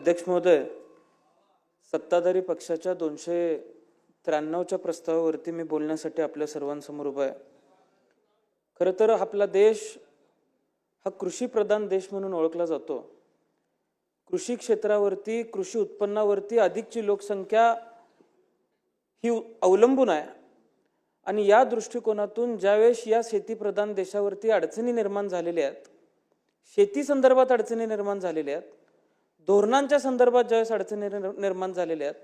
अध्यक्ष महोदय, सत्ताधारी पक्षाच्या 293च्या प्रस्तावावरती मी बोलण्यासाठी आपल्या सर्वांसमोर उभा आहे। खरं तर आपला देश हा कृषी प्रधान देश म्हणून ओळखला जातो। कृषी क्षेत्रावरती, कृषी उत्पन्नावरती अधिकची लोकसंख्या ही अवलंबून आहे आणि या दृष्टिकोनातून ज्यावेळेस या शेतीप्रधान देशावरती अडचणी निर्माण झालेल्या आहेत, शेती संदर्भात अडचणी निर्माण झालेल्या आहेत, धोरणांच्या संदर्भात ज्यावेळेस अडचणी निर्माण झालेल्या आहेत,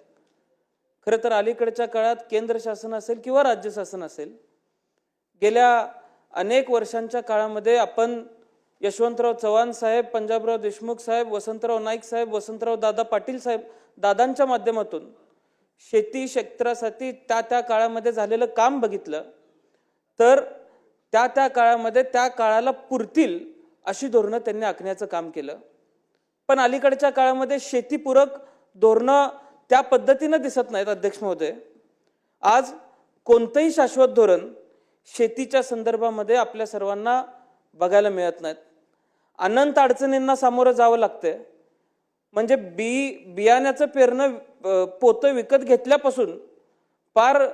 खरं तर अलीकडच्या काळात केंद्र शासन असेल किंवा राज्य शासन असेल, गेल्या अनेक वर्षांच्या काळामध्ये आपण यशवंतराव चव्हाण साहेब, पंजाबराव देशमुख साहेब, वसंतराव नाईक साहेब, वसंतराव दादा पाटील साहेब दादांच्या माध्यमातून शेती क्षेत्रासाठी त्या काळामध्ये झालेलं काम बघितलं तर त्या काळामध्ये त्या काळाला पुरतील अशी धोरणं त्यांनी आखण्याचं काम केलं। पण अलीकडच्या काळामध्ये शेतीपूरक धोरणं त्या पद्धतीने दिसत नाहीत। अध्यक्ष महोदय, आज कोणतेही शाश्वत धोरण शेतीच्या संदर्भामध्ये आपल्या सर्वांना बघायला मिळत नाहीत। अनंत अडचणींना सामोरं जावं लागते। म्हणजे बियाण्याचं पेरणं पोतं विकत घेतल्यापासून पार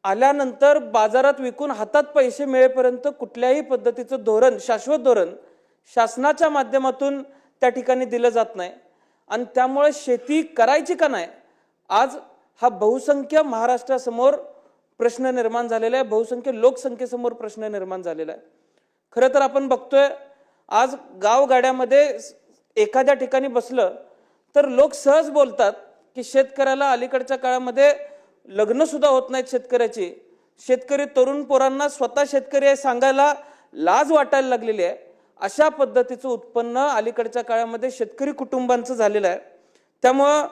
आल्यानंतर बाजारात विकून हातात पैसे मिळेपर्यंत कुठल्याही पद्धतीचं धोरण, शाश्वत धोरण शासनाच्या माध्यमातून त्या ठिकाणी दिलं जात नाही आणि त्यामुळे शेती करायची का नाही, आज हा बहुसंख्य महाराष्ट्रासमोर प्रश्न निर्माण झालेला आहे, बहुसंख्य लोकसंख्येसमोर प्रश्न निर्माण झालेला आहे। खरं तर आपण बघतोय आज गावगाड्यामध्ये एखाद्या ठिकाणी बसलं तर लोक सहज बोलतात की शेतकऱ्याला अलीकडच्या काळामध्ये लग्न सुद्धा होत नाहीत शेतकऱ्याची, शेतकरी तरुण पोरांना स्वतः शेतकरी आहे सांगायला लाज वाटायला लागलेली आहे। अशा पद्धतीचं उत्पन्न अलीकडच्या काळामध्ये शेतकरी कुटुंबांचं झालेलं आहे। त्यामुळं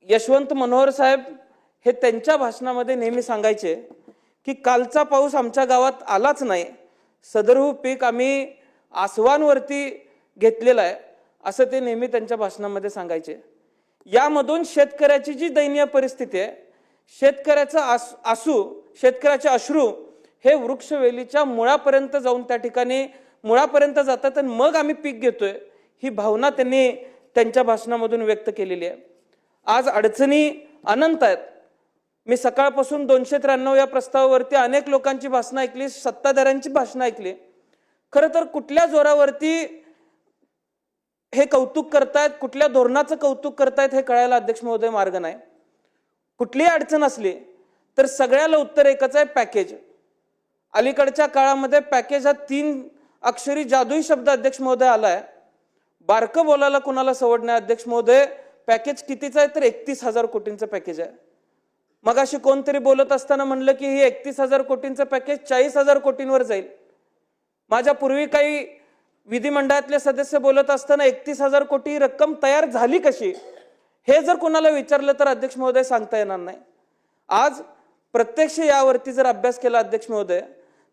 यशवंत मनोहर साहेब हे त्यांच्या भाषणामध्ये नेहमी सांगायचे की कालचा पाऊस आमच्या गावात आलाच नाही, सदरहू पीक आम्ही आसवांवरती घेतलेलं आहे, असं ते नेहमी त्यांच्या भाषणामध्ये सांगायचे। यामधून शेतकऱ्याची जी दयनीय परिस्थिती आहे, शेतकऱ्याचे अश्रू हे वृक्षवेलीच्या मुळापर्यंत जाऊन त्या ठिकाणी मुळापर्यंत जातात आणि मग आम्ही पीक घेतोय, ही भावना त्यांनी त्यांच्या भाषणामधून व्यक्त केलेली आहे। आज अडचणी अनंत आहेत। मी सकाळपासून 293 या प्रस्तावावरती अनेक लोकांची भाषणं ऐकली, सत्ताधाऱ्यांची भाषणं ऐकली। खरं तर कुठल्या जोरावरती हे कौतुक करतायत, कुठल्या धोरणाचं कौतुक करतायत हे कळायला अध्यक्ष महोदय मार्ग नाही। कुठलीही अडचण असली तर सगळ्याला उत्तर एकच आहे, पॅकेज। अलीकडच्या काळामध्ये पॅकेज हा 3 अक्षरी जादुई शब्द अध्यक्ष महोदय आलाय। बारकं बोलायला कोणाला सवड नाही अध्यक्ष महोदय। पॅकेज कितीचं आहे तर 31,000 कोटींचं पॅकेज आहे। मगाशी कोणतरी बोलत असताना म्हणलं की हे 31,000 कोटींचं पॅकेज 40,000 कोटींवर जाईल। माझ्या पूर्वी काही विधिमंडळातले सदस्य बोलत असताना 31,000 कोटी ही रक्कम तयार झाली कशी, हे जर कोणाला विचारलं तर अध्यक्ष महोदय सांगता येणार नाही। आज प्रत्यक्ष यावरती जर अभ्यास केला अध्यक्ष महोदय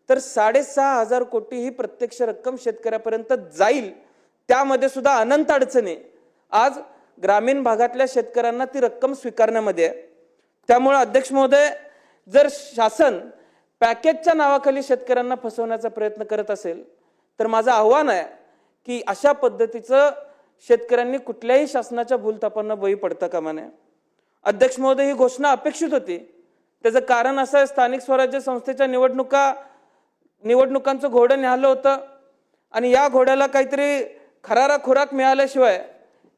तर 6,500 कोटी ही प्रत्यक्ष रक्कम शेतकऱ्यापर्यंत जाईल। त्यामध्ये सुद्धा अनंत अडचणी आज ग्रामीण भागातल्या शेतकऱ्यांना ती रक्कम स्वीकारण्यामध्ये आहे। त्यामुळे अध्यक्ष महोदय, जर शासन पॅकेजच्या नावाखाली शेतकऱ्यांना फसवण्याचा प्रयत्न करत असेल तर माझं आव्हान आहे की अशा पद्धतीचं शेतकऱ्यांनी कुठल्याही शासनाच्या भूलथापांना बळी पडता कामा नये। अध्यक्ष महोदय, ही घोषणा अपेक्षित होती। त्याचं कारण असं आहे, स्थानिक स्वराज्य संस्थेच्या निवडणुकांचं घोडं निघालं होतं आणि या घोड्याला काहीतरी खरारा खुराक मिळाल्याशिवाय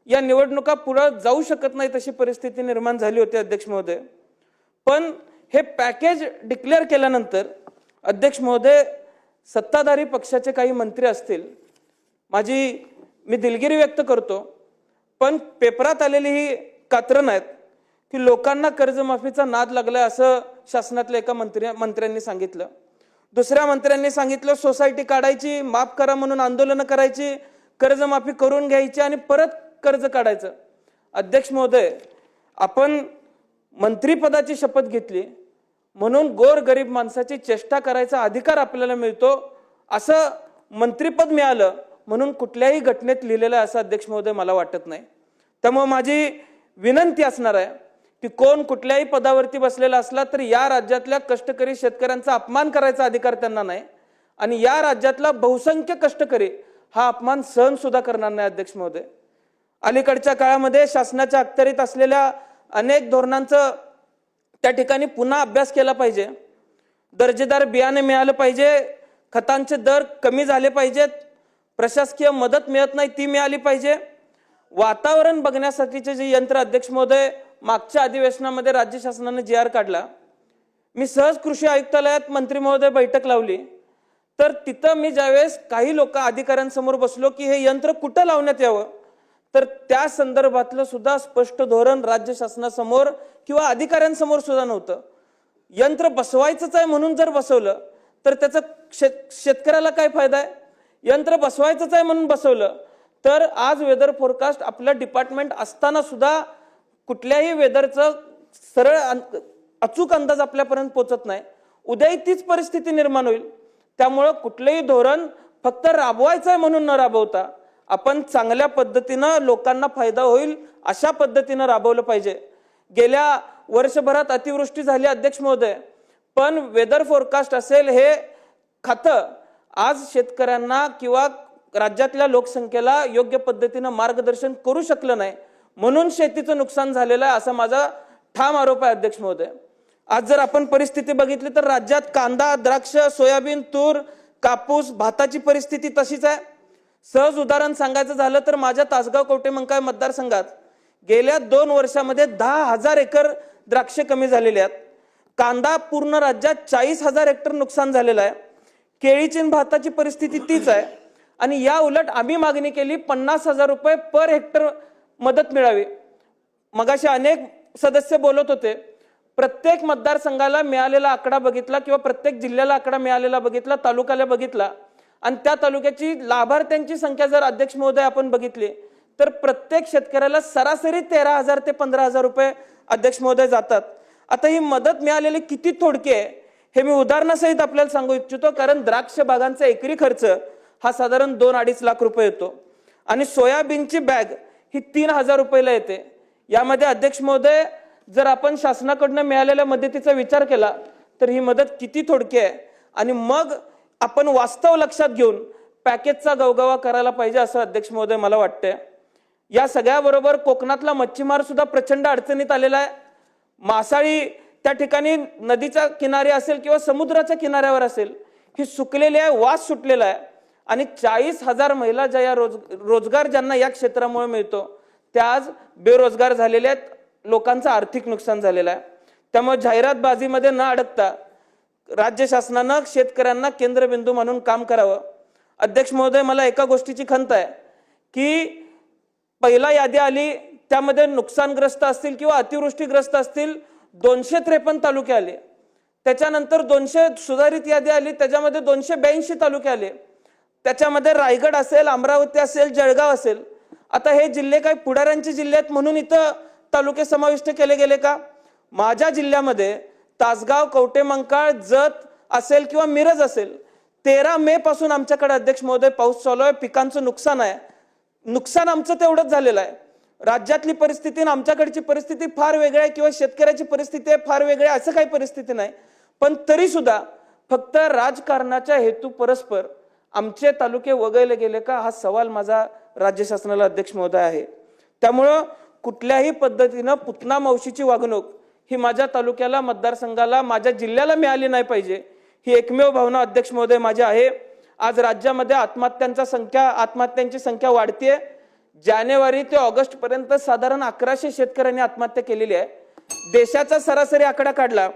या निवडणुका पुढे जाऊ शकत नाही तशी परिस्थिती निर्माण झाली होती अध्यक्ष महोदय। पण हे पॅकेज डिक्लेअर केल्यानंतर अध्यक्ष महोदय, सत्ताधारी पक्षाचे काही मंत्री असतील, मी दिलगिरी व्यक्त करतो, पण पेपरात आलेली ही कात्रणं आहेत की लोकांना कर्जमाफीचा नाद लागलाय असं शासनातल्या एका मंत्र्यांनी सांगितलं। दुसऱ्या मंत्र्यांनी सांगितलं सोसायटी काढायची, माफ करा म्हणून आंदोलनं करायची, कर्जमाफी करून घ्यायची आणि परत कर्ज काढायचं। अध्यक्ष महोदय, आपण मंत्रीपदाची शपथ घेतली म्हणून गोर गरीब माणसाची चेष्टा करायचा अधिकार आपल्याला मिळतो, असं मंत्रीपद मिळालं म्हणून कुठल्याही घटनेत लिहिलेलं आहे असं अध्यक्ष महोदय मला वाटत नाही। त्यामुळे माझी विनंती असणार आहे की कोण कुठल्याही पदावरती बसलेला असला तर या राज्यातल्या कष्टकरी शेतकऱ्यांचा अपमान करायचा अधिकार त्यांना नाही आणि या राज्यातला बहुसंख्य कष्टकरी हा अपमान सहन सुद्धा करणार नाही अध्यक्ष महोदय। अलीकडच्या काळामध्ये शासनाच्या अखत्यारीत असलेल्या अनेक धोरणांचं त्या ठिकाणी पुन्हा अभ्यास केला पाहिजे। दर्जेदार बियाणे मिळालं पाहिजे, खतांचे दर कमी झाले पाहिजेत, प्रशासकीय मदत मिळत नाही ती मिळाली पाहिजे। वातावरण बघण्यासाठीचे जे यंत्र अध्यक्ष महोदय मागच्या अधिवेशनामध्ये राज्य शासनाने GR काढला, मी सहज कृषी आयुक्तालयात मंत्री महोदय बैठक लावली, तर तिथं मी ज्यावेळेस काही लोक अधिकाऱ्यांसमोर बसलो की हे यंत्र कुठं लावण्यात यावं, तर त्या संदर्भातलं सुद्धा स्पष्ट धोरण राज्य शासनासमोर किंवा अधिकाऱ्यांसमोर सुद्धा नव्हतं। यंत्र बसवायचंच आहे म्हणून जर बसवलं तर त्याचा शेतकऱ्याला काय फायदा आहे? यंत्र बसवायचंच आहे म्हणून बसवलं तर आज वेदर फोरकास्ट आपलं डिपार्टमेंट असताना सुद्धा कुठल्याही वेदरचं सरळ अचूक अंदाज आपल्यापर्यंत पोहोचत नाही। उद्याही तीच परिस्थिती निर्माण होईल। त्यामुळे कुठलेही धोरण फक्त राबवायचं आहे म्हणून न राबवता आपण चांगल्या पद्धतीनं लोकांना फायदा होईल अशा पद्धतीनं राबवलं पाहिजे। गेल्या वर्षभरात अतिवृष्टी झाली अध्यक्ष महोदय, पण वेदर फोरकास्ट असेल हे खातं आज शेतकऱ्यांना किंवा राज्यातल्या लोकसंख्येला योग्य पद्धतीनं मार्गदर्शन करू शकलं नाही, म्हणून शेतीचं नुकसान झालेलं आहे असा माझा ठाम आरोप आहे अध्यक्ष महोदय। आज जर आपण परिस्थिती बघितली तर राज्यात कांदा, द्राक्ष, सोयाबीन, तूर, कापूस, भाताची परिस्थिती तशीच आहे। सहज उदाहरण सांगायचं झालं तर माझ्या तासगाव कवठेमंकाळ मतदारसंघात गेल्या 2 वर्षामध्ये 10,000 एकर द्राक्ष कमी झालेले आहेत। कांदा पूर्ण राज्यात 40,000 हेक्टर नुकसान झालेलं आहे। केळीची भाताची परिस्थिती तीच आहे आणि या उलट आम्ही मागणी केली 50,000 रुपये पर हेक्टर मदत मिळावी। मगाशी अनेक सदस्य बोलत होते, प्रत्येक मतदारसंघाला मिळालेला आकडा बघितला किंवा प्रत्येक जिल्ह्याला आकडा मिळालेला बघितला, तालुक्याला बघितला आणि त्या तालुक्याची लाभार्थ्यांची संख्या जर अध्यक्ष महोदय आपण बघितली तर प्रत्येक शेतकऱ्याला सरासरी 13,000 ते 15,000 रुपये अध्यक्ष महोदय जातात। आता ही मदत मिळालेली किती थोडकी आहे हे मी उदाहरणासहित आपल्याला सांगू इच्छितो, कारण द्राक्ष बागांचा एकरी खर्च हा साधारण 2-2.5 लाख रुपये येतो आणि सोयाबीनची बॅग ही 3,000 रुपयाला येते। यामध्ये अध्यक्ष महोदय जर आपण शासनाकडून मिळालेल्या मदतीचा विचार केला तर ही मदत किती थोडकी आहे आणि मग आपण वास्तव लक्षात घेऊन पॅकेजचा गवगवा करायला पाहिजे असं अध्यक्ष महोदय मला वाटतंय। या सगळ्याबरोबर कोकणातला मच्छीमार सुद्धा प्रचंड अडचणीत आलेला आहे। मासाळी त्या ठिकाणी नदीच्या किनारी असेल किंवा समुद्राच्या किनाऱ्यावर असेल ही सुकलेली आहे, वास सुटलेला आहे आणि 40,000 महिला ज्या रोजगार ज्यांना या क्षेत्रामुळे मिळतो त्या आज बेरोजगार झालेल्या आहेत, लोकांचं आर्थिक नुकसान झालेलं आहे। त्यामुळे जाहिरातबाजीमध्ये न अडकता राज्य शासनानं शेतकऱ्यांना केंद्रबिंदू म्हणून काम करावं। अध्यक्ष महोदय, मला एका गोष्टीची खंत आहे की पहिला यादी आली त्यामध्ये नुकसानग्रस्त असतील किंवा अतिवृष्टीग्रस्त असतील 253 तालुके आले, त्याच्यानंतर 200 सुधारित यादी आली त्याच्यामध्ये 282 तालुके आले, त्याच्यामध्ये रायगड असेल, अमरावती असेल, जळगाव असेल। आता हे जिल्हे काही पुढाऱ्यांचे जिल्हे आहेत म्हणून इथं तालुके समाविष्ट केले गेले का? माझ्या जिल्ह्यामध्ये तासगाव, कवठेमंकाळ, जत असेल किंवा मिरज असेल 13 मे पासून आमच्याकडे अध्यक्ष महोदय पाऊस चालू आहे, पिकांचं नुकसान आहे। नुकसान आमचं तेवढंच झालेलं आहे। राज्यातली परिस्थिती आणि आमच्याकडची परिस्थिती फार वेगळी आहे किंवा शेतकऱ्याची परिस्थिती आहे फार वेगळी आहे असं काही परिस्थिती नाही, पण तरी सुद्धा फक्त राजकारणाच्या हेतू परस्पर आमचे तालुके वगळले गेले का हा सवाल माझा राज्य शासनाला अध्यक्ष महोदय आहे। त्यामुळे कुठल्याही पद्धतीनं पुतना मावशीची वागणूक ही माझ्या तालुक्याला, मतदारसंघाला, माझ्या जिल्ह्याला मिळाली नाही पाहिजे ही एकमेव भावना अध्यक्ष महोदय माझी आहे। आज राज्यामध्ये आत्महत्यांची संख्या वाढतेय। जानेवारी ते ऑगस्ट पर्यंत साधारण 1100 शेतकऱ्यांनी आत्महत्या केलेली आहे। देशाचा सरासरी आकडा काढला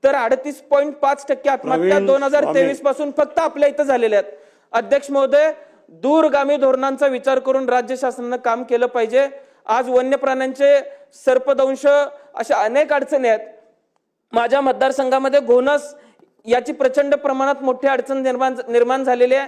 तर 38.5% आत्महत्या 2023 पासून फक्त आपल्या इथं झालेल्या आहेत। अध्यक्ष महोदय, दूरगामी धोरणांचा विचार करून राज्य शासनानं काम केलं पाहिजे। आज वन्य प्राण्यांचे सर्पदंश अशा अनेक अडचणी आहेत। माझ्या मतदारसंघामध्ये घोणस याची प्रचंड प्रमाणात मोठी अडचण निर्माण झालेली आहे,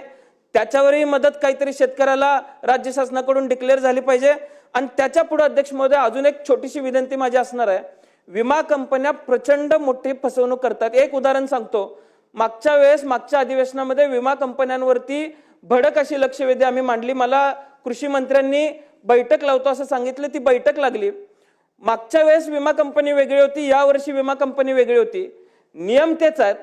त्याच्यावरही मदत काहीतरी शेतकऱ्याला राज्य शासनाकडून डिक्लेअर झाली पाहिजे। आणि त्याच्या पुढे अध्यक्ष महोदय अजून एक छोटीशी विनंती माझी असणार आहे, विमा कंपन्या प्रचंड मोठी फसवणूक करतात। एक उदाहरण सांगतो, मागच्या अधिवेशनामध्ये विमा कंपन्यांवरती भडक अशी लक्षवेधी आम्ही मांडली। मला कृषी मंत्र्यांनी बैठक लावतो असं सांगितलं, ती बैठक लागली। मागच्या वेळेस विमा कंपनी वेगळी होती, या वर्षी विमा कंपनी वेगळी होती। नियम तेच आहेत,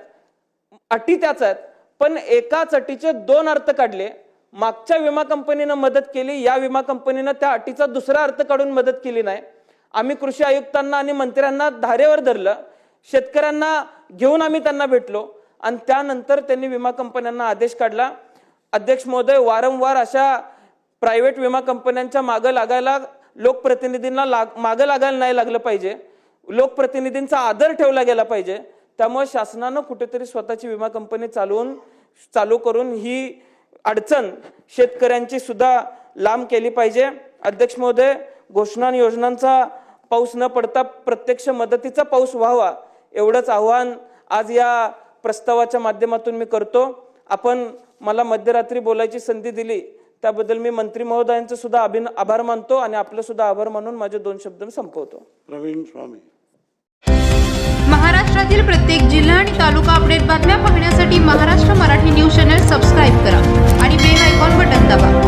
अटी त्याच आहेत, पण एकाच अटीचे 2 अर्थ काढले। मागच्या विमा कंपनीनं मदत केली, या विमा कंपनीनं त्या अटीचा दुसरा अर्थ काढून मदत केली नाही. आम्ही कृषी आयुक्तांना आणि मंत्र्यांना धारेवर धरलं, शेतकऱ्यांना घेऊन आम्ही त्यांना भेटलो आणि त्यानंतर त्यांनी विमा कंपन्यांना आदेश काढला. अध्यक्ष महोदय, वारंवार अशा प्रायव्हेट विमा कंपन्यांच्या मागं लागायला लोकप्रतिनिधींना मागं लागायला नाही लागलं पाहिजे. लोकप्रतिनिधींचा आदर ठेवला गेला पाहिजे. त्यामुळे शासनानं कुठेतरी स्वतःची विमा कंपनी चालू करून ही अडचण शेतकऱ्यांची सुद्धा लांब केली पाहिजे. अध्यक्ष महोदय, घोषणा आणि योजनांचा पाऊस न पडता प्रत्यक्ष मदतीचा पाऊस व्हावा एवढंच आव्हान आज या प्रस्तावाच्या माध्यमातून मी करतो. आपण मला मध्यरात्री बोलायची संधी दिली त्याबद्दल मी मंत्री महोदयांचे सुद्धा आभार मानतो आणि आपलं सुद्धा आभार मानून माझे 2 शब्द संपवतो. प्रवीण स्वामी. महाराष्ट्रातील प्रत्येक जिल्हा आणि तालुका अपडेट बातम्या पाहण्यासाठी Maharashtra Marathi news channel subscribe करा आणि बेल आयकॉन बटन दाबा.